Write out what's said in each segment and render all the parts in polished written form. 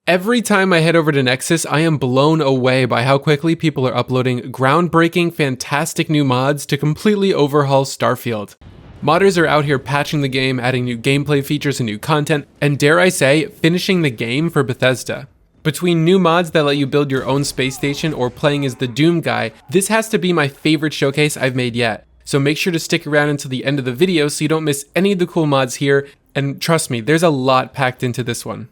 Every time I head over to Nexus, I am blown away by how quickly people are uploading groundbreaking, fantastic new mods to completely overhaul Starfield. Modders are out here patching the game, adding new gameplay features and new content, and dare I say, finishing the game for Bethesda. Between new mods that let you build your own space station or playing as the Doom guy, this has to be my favorite showcase I've made yet. So make sure to stick around until the end of the video so you don't miss any of the cool mods here, and trust me, there's a lot packed into this one.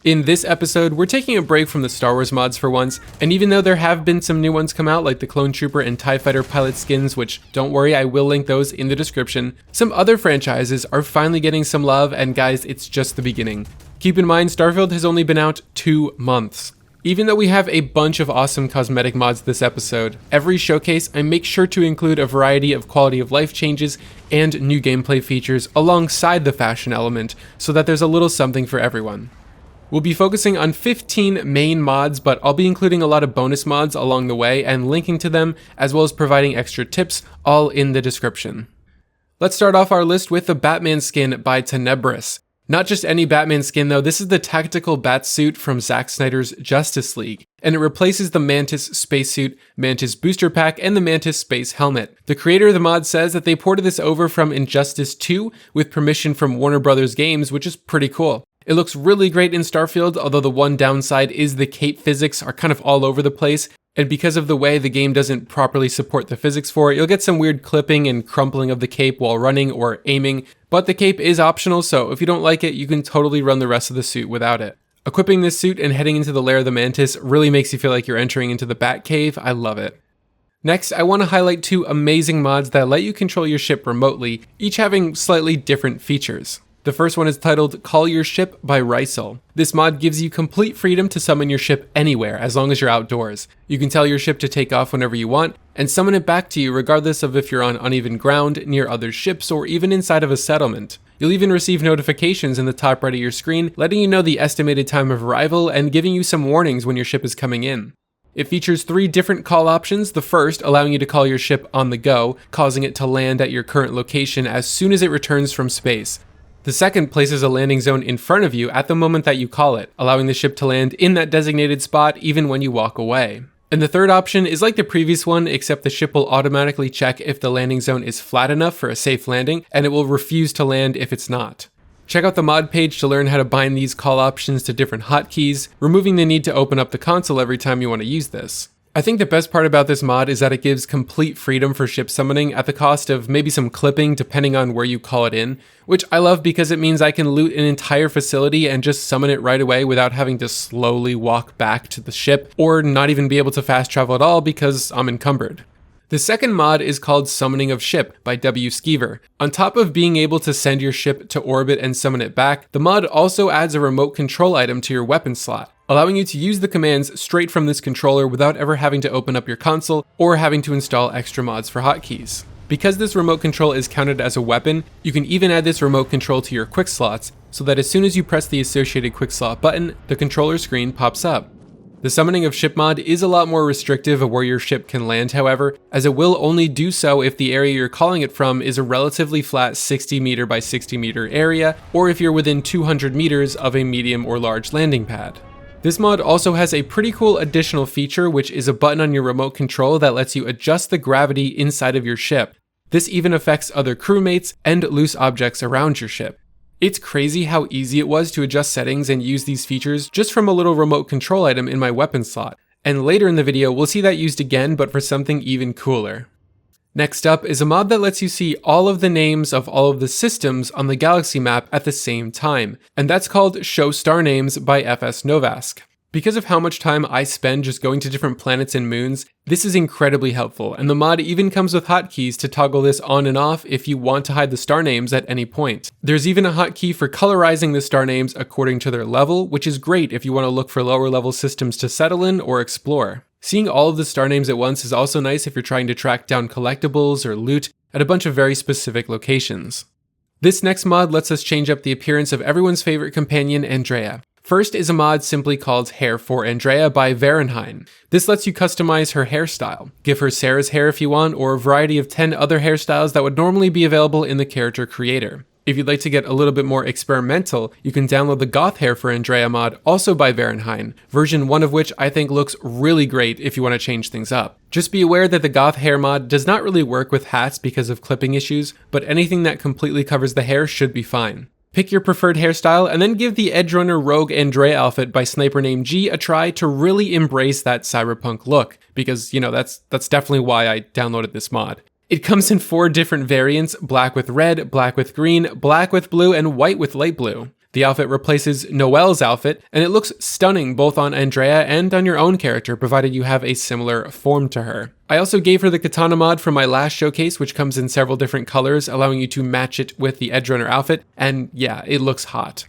In this episode, we're taking a break from the Star Wars mods for once, and even though there have been some new ones come out like the Clone Trooper and TIE Fighter pilot skins, which don't worry, I will link those in the description, some other franchises are finally getting some love, and guys, it's just the beginning. Keep in mind, Starfield has only been out 2 months. Even though we have a bunch of awesome cosmetic mods this episode, every showcase I make sure to include a variety of quality of life changes and new gameplay features alongside the fashion element so that there's a little something for everyone. We'll be focusing on 15 main mods, but I'll be including a lot of bonus mods along the way and linking to them, as well as providing extra tips, all in the description. Let's start off our list with the Batman skin by Tenebris. Not just any Batman skin though, this is the tactical bat suit from Zack Snyder's Justice League, and it replaces the Mantis spacesuit, Mantis booster pack, and the Mantis space helmet. The creator of the mod says that they ported this over from Injustice 2 with permission from Warner Bros. Games, which is pretty cool. It looks really great in Starfield, although the one downside is the cape physics are kind of all over the place, and because of the way the game doesn't properly support the physics for it, you'll get some weird clipping and crumpling of the cape while running or aiming, but the cape is optional, so if you don't like it, you can totally run the rest of the suit without it. Equipping this suit and heading into the lair of the Mantis really makes you feel like you're entering into the Bat Cave. I love it. Next, I want to highlight 2 amazing mods that let you control your ship remotely, each having slightly different features. The first one is titled Call Your Ship by 𝐓𝐢𝐬𝐭. This mod gives you complete freedom to summon your ship anywhere as long as you're outdoors. You can tell your ship to take off whenever you want and summon it back to you regardless of if you're on uneven ground, near other ships, or even inside of a settlement. You'll even receive notifications in the top right of your screen letting you know the estimated time of arrival and giving you some warnings when your ship is coming in. It features 3 different call options, the first allowing you to call your ship on the go, causing it to land at your current location as soon as it returns from space. The second places a landing zone in front of you at the moment that you call it, allowing the ship to land in that designated spot even when you walk away. And the third option is like the previous one, except the ship will automatically check if the landing zone is flat enough for a safe landing, and it will refuse to land if it's not. Check out the mod page to learn how to bind these call options to different hotkeys, removing the need to open up the console every time you want to use this. I think the best part about this mod is that it gives complete freedom for ship summoning at the cost of maybe some clipping depending on where you call it in, which I love because it means I can loot an entire facility and just summon it right away without having to slowly walk back to the ship or not even be able to fast travel at all because I'm encumbered. The second mod is called Summoning of Ship by 𝐓𝐢𝐬𝐭. On top of being able to send your ship to orbit and summon it back, the mod also adds a remote control item to your weapon slot, allowing you to use the commands straight from this controller without ever having to open up your console or having to install extra mods for hotkeys. Because this remote control is counted as a weapon, you can even add this remote control to your quick slots, so that as soon as you press the associated quick slot button, the controller screen pops up. The Summoning of Ship mod is a lot more restrictive of where your ship can land, however, as it will only do so if the area you're calling it from is a relatively flat 60 meter by 60 meter area, or if you're within 200 meters of a medium or large landing pad. This mod also has a pretty cool additional feature, which is a button on your remote control that lets you adjust the gravity inside of your ship. This even affects other crewmates and loose objects around your ship. It's crazy how easy it was to adjust settings and use these features just from a little remote control item in my weapon slot. And later in the video, we'll see that used again, but for something even cooler. Next up is a mod that lets you see all of the names of all of the systems on the galaxy map at the same time, and that's called Show Star Names by FS Novask. Because of how much time I spend just going to different planets and moons, this is incredibly helpful, and the mod even comes with hotkeys to toggle this on and off if you want to hide the star names at any point. There's even a hotkey for colorizing the star names according to their level, which is great if you want to look for lower level systems to settle in or explore. Seeing all of the star names at once is also nice if you're trying to track down collectibles or loot at a bunch of very specific locations. This next mod lets us change up the appearance of everyone's favorite companion, Andreja. First is a mod simply called Hair for Andreja by 𝐓𝐢𝐬𝐿. This lets you customize her hairstyle. Give her Sarah's hair if you want, or a variety of 10 other hairstyles that would normally be available in the character creator. If you'd like to get a little bit more experimental, you can download the Goth hair for Andreja mod, also by Varenheim, version 1 of which I think looks really great if you want to change things up. Just be aware that the Goth hair mod does not really work with hats because of clipping issues, but anything that completely covers the hair should be fine. Pick your preferred hairstyle and then give the Edgerunner Rogue Andreja outfit by sniper named G a try to really embrace that cyberpunk look, because, you know, that's definitely why I downloaded this mod. It comes in 4 different variants: black with red, black with green, black with blue, and white with light blue. The outfit replaces 𝐓𝐢𝐻𝐬𝐭 outfit, and it looks stunning both on Andreja and on your own character, provided you have a similar form to her. I also gave her the katana mod from my last showcase, which comes in several different colors, allowing you to match it with the Edgerunner outfit, and yeah, it looks hot.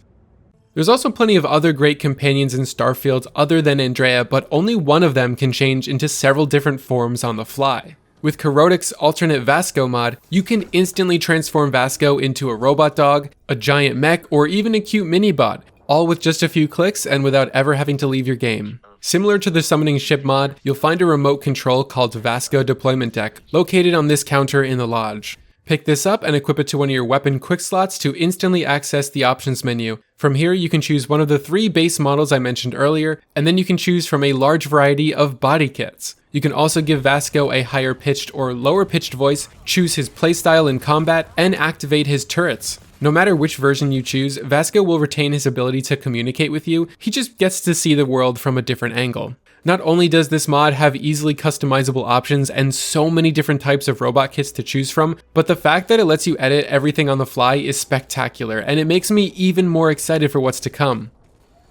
There's also plenty of other great companions in Starfield other than Andreja, but only one of them can change into several different forms on the fly. With Corrodic's alternate Vasco mod, you can instantly transform Vasco into a robot dog, a giant mech, or even a cute mini-bot, all with just a few clicks and without ever having to leave your game. Similar to the summoning ship mod, you'll find a remote control called Vasco Deployment Deck, located on this counter in the lodge. Pick this up and equip it to one of your weapon quick slots to instantly access the options menu. From here, you can choose one of the 3 base models I mentioned earlier, and then you can choose from a large variety of body kits. You can also give Vasco a higher pitched or lower pitched voice, choose his playstyle in combat, and activate his turrets. No matter which version you choose, Vasco will retain his ability to communicate with you, he just gets to see the world from a different angle. Not only does this mod have easily customizable options and so many different types of robot kits to choose from, but the fact that it lets you edit everything on the fly is spectacular, and it makes me even more excited for what's to come.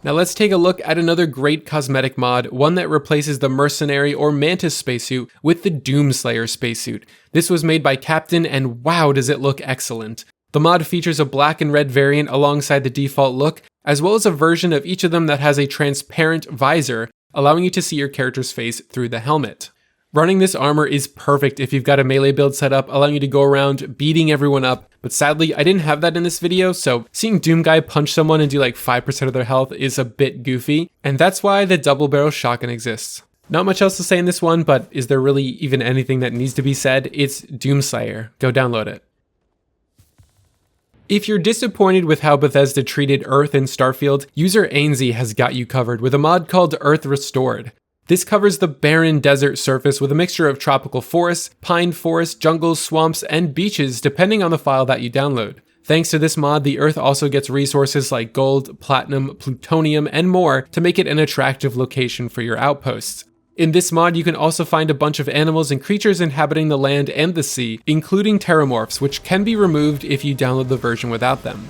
Now let's take a look at another great cosmetic mod, one that replaces the Mercenary or Mantis spacesuit with the Doomslayer spacesuit. This was made by Captain, and wow, does it look excellent. The mod features a black and red variant alongside the default look, as well as a version of each of them that has a transparent visor, allowing you to see your character's face through the helmet. Running this armor is perfect if you've got a melee build set up, allowing you to go around beating everyone up, but sadly I didn't have that in this video, so seeing Doom Guy punch someone and do like 5% of their health is a bit goofy, and that's why the double barrel shotgun exists. Not much else to say in this one, but is there really even anything that needs to be said? It's Doomslayer. Go download it. If you're disappointed with how Bethesda treated Earth in Starfield, user 𝐓𝐢𝐬𝐭 has got you covered with a mod called Earth Restored. This covers the barren desert surface with a mixture of tropical forests, pine forests, jungles, swamps, and beaches depending on the file that you download. Thanks to this mod, the Earth also gets resources like gold, platinum, plutonium, and more to make it an attractive location for your outposts. In this mod, you can also find a bunch of animals and creatures inhabiting the land and the sea, including terramorphs, which can be removed if you download the version without them.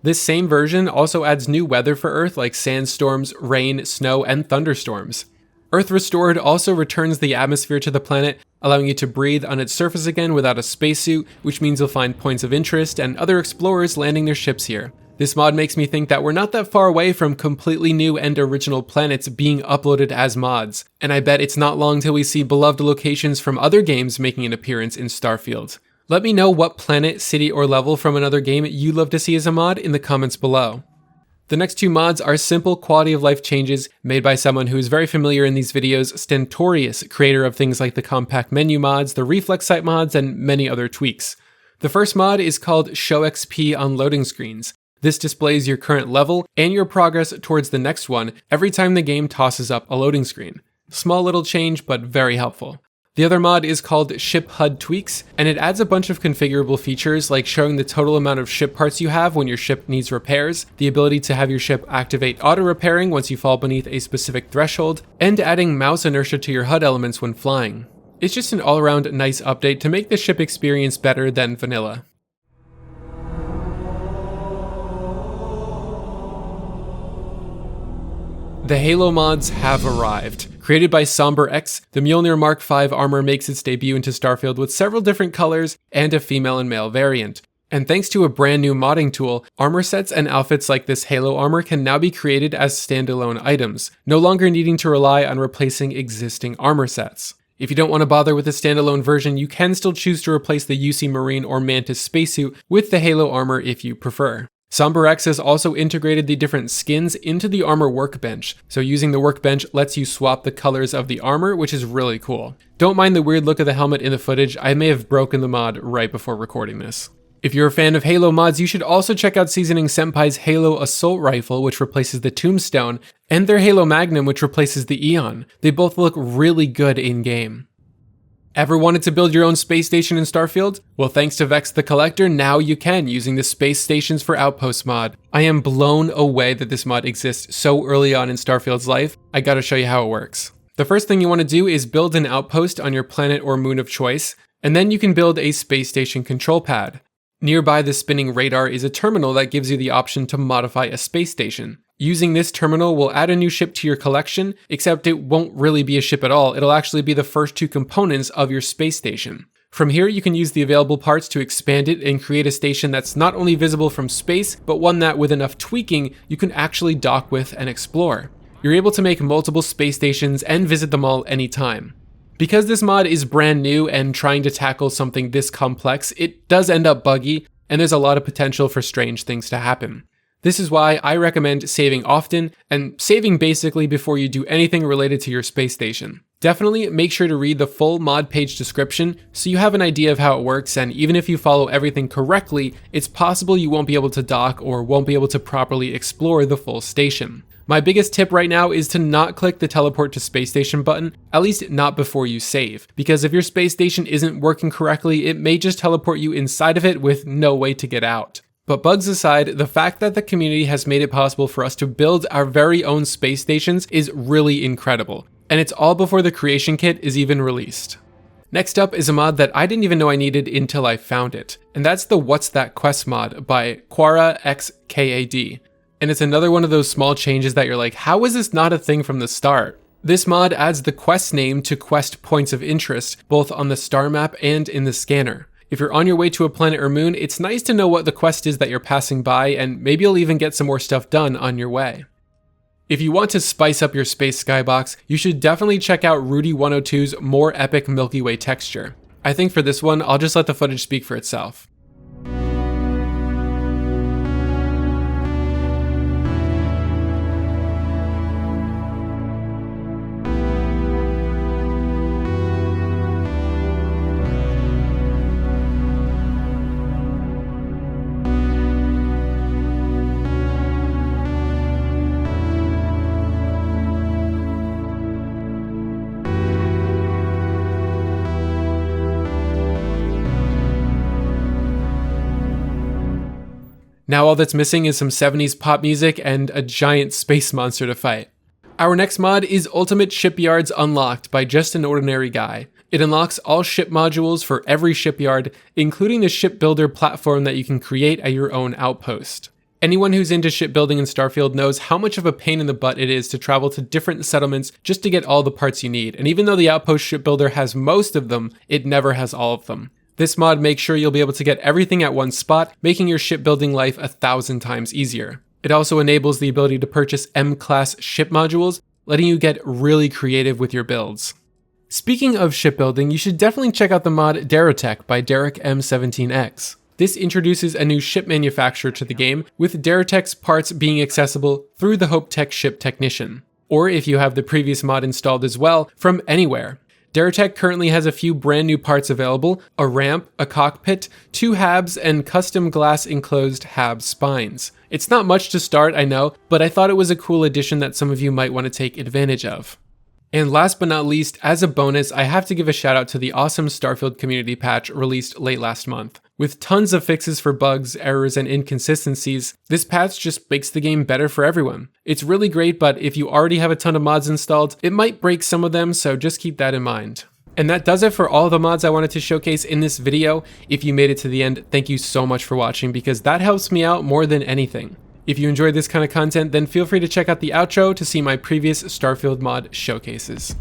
This same version also adds new weather for Earth like sandstorms, rain, snow, and thunderstorms. Earth Restored also returns the atmosphere to the planet, allowing you to breathe on its surface again without a spacesuit, which means you'll find points of interest and other explorers landing their ships here. This mod makes me think that we're not that far away from completely new and original planets being uploaded as mods, and I bet it's not long till we see beloved locations from other games making an appearance in Starfield. Let me know what planet, city, or level from another game you'd love to see as a mod in the comments below. The next 2 mods are simple quality of life changes made by someone who is very familiar in these videos, Stentorius, creator of things like the compact menu mods, the reflex sight mods, and many other tweaks. The first mod is called Show XP on loading screens. This displays your current level and your progress towards the next one every time the game tosses up a loading screen. Small little change, but very helpful. The other mod is called Ship HUD Tweaks, and it adds a bunch of configurable features like showing the total amount of ship parts you have when your ship needs repairs, the ability to have your ship activate auto-repairing once you fall beneath a specific threshold, and adding mouse inertia to your HUD elements when flying. It's just an all-around nice update to make the ship experience better than vanilla. The Halo mods have arrived. Created by 𝐓𝐢𝐿𝐼, the Mjolnir Mark V armor makes its debut into Starfield with several different colors and a female and male variant. And thanks to a brand new modding tool, armor sets and outfits like this Halo armor can now be created as standalone items, no longer needing to rely on replacing existing armor sets. If you don't want to bother with the standalone version, you can still choose to replace the UC Marine or Mantis spacesuit with the Halo armor if you prefer. 𝐓𝐢𝐿𝐼 has also integrated the different skins into the armor workbench, so using the workbench lets you swap the colors of the armor, which is really cool. Don't mind the weird look of the helmet in the footage, I may have broken the mod right before recording this. If you're a fan of Halo mods, you should also check out Seasoning Senpai's Halo Assault Rifle, which replaces the Tombstone, and their Halo Magnum, which replaces the Aeon. They both look really good in-game. Ever wanted to build your own space station in Starfield? Well, thanks to 𝐓𝐢𝐻 the Collector, now you can, using the Space Stations for Outposts mod. I am blown away that this mod exists so early on in Starfield's life. I gotta show you how it works. The first thing you want to do is build an outpost on your planet or moon of choice, and then you can build a space station control pad. Nearby the spinning radar is a terminal that gives you the option to modify a space station. Using this terminal will add a new ship to your collection, except it won't really be a ship at all, it'll actually be the first two components of your space station. From here you can use the available parts to expand it and create a station that's not only visible from space, but one that with enough tweaking you can actually dock with and explore. You're able to make multiple space stations and visit them all anytime. Because this mod is brand new and trying to tackle something this complex, it does end up buggy, and there's a lot of potential for strange things to happen. This is why I recommend saving often, and saving basically before you do anything related to your space station. Definitely make sure to read the full mod page description so you have an idea of how it works, and even if you follow everything correctly, it's possible you won't be able to dock or won't be able to properly explore the full station. My biggest tip right now is to not click the teleport to space station button, at least not before you save, because if your space station isn't working correctly, it may just teleport you inside of it with no way to get out. But bugs aside, the fact that the community has made it possible for us to build our very own space stations is really incredible, and it's all before the creation kit is even released. Next up is a mod that I didn't even know I needed until I found it, and that's the What's That Quest mod by 𝐓𝐢𝐬𝐿. And it's another one of those small changes that you're like, how is this not a thing from the start? This mod adds the quest name to quest points of interest, both on the star map and in the scanner. If you're on your way to a planet or moon, it's nice to know what the quest is that you're passing by, and maybe you'll even get some more stuff done on your way. If you want to spice up your space skybox, you should definitely check out Rudy 102's more epic Milky Way texture. I think for this one, I'll just let the footage speak for itself. Now all that's missing is some 70s pop music and a giant space monster to fight. Our next mod is Ultimate Shipyards Unlocked by Just an Ordinary Guy. It unlocks all ship modules for every shipyard, including the shipbuilder platform that you can create at your own outpost. Anyone who's into shipbuilding in Starfield knows how much of a pain in the butt it is to travel to different settlements just to get all the parts you need, and even though the outpost shipbuilder has most of them, it never has all of them. This mod makes sure you'll be able to get everything at one spot, making your shipbuilding life 1,000 times easier. It also enables the ability to purchase M-class ship modules, letting you get really creative with your builds. Speaking of shipbuilding, you should definitely check out the mod Derretech by DerekM17X. This introduces a new ship manufacturer to the game, with Derretech's parts being accessible through the HopeTech Ship Technician, or if you have the previous mod installed as well, from anywhere. Derretech currently has a few brand new parts available: a ramp, a cockpit, 2 HUBs, and custom glass enclosed HUB spines. It's not much to start, I know, but I thought it was a cool addition that some of you might want to take advantage of. And last but not least, as a bonus, I have to give a shout out to the awesome Starfield community patch released late last month. With tons of fixes for bugs, errors, and inconsistencies, this patch just makes the game better for everyone. It's really great, but if you already have a ton of mods installed, it might break some of them, so just keep that in mind. And that does it for all the mods I wanted to showcase in this video. If you made it to the end, thank you so much for watching, because that helps me out more than anything. If you enjoyed this kind of content, then feel free to check out the outro to see my previous Starfield mod showcases.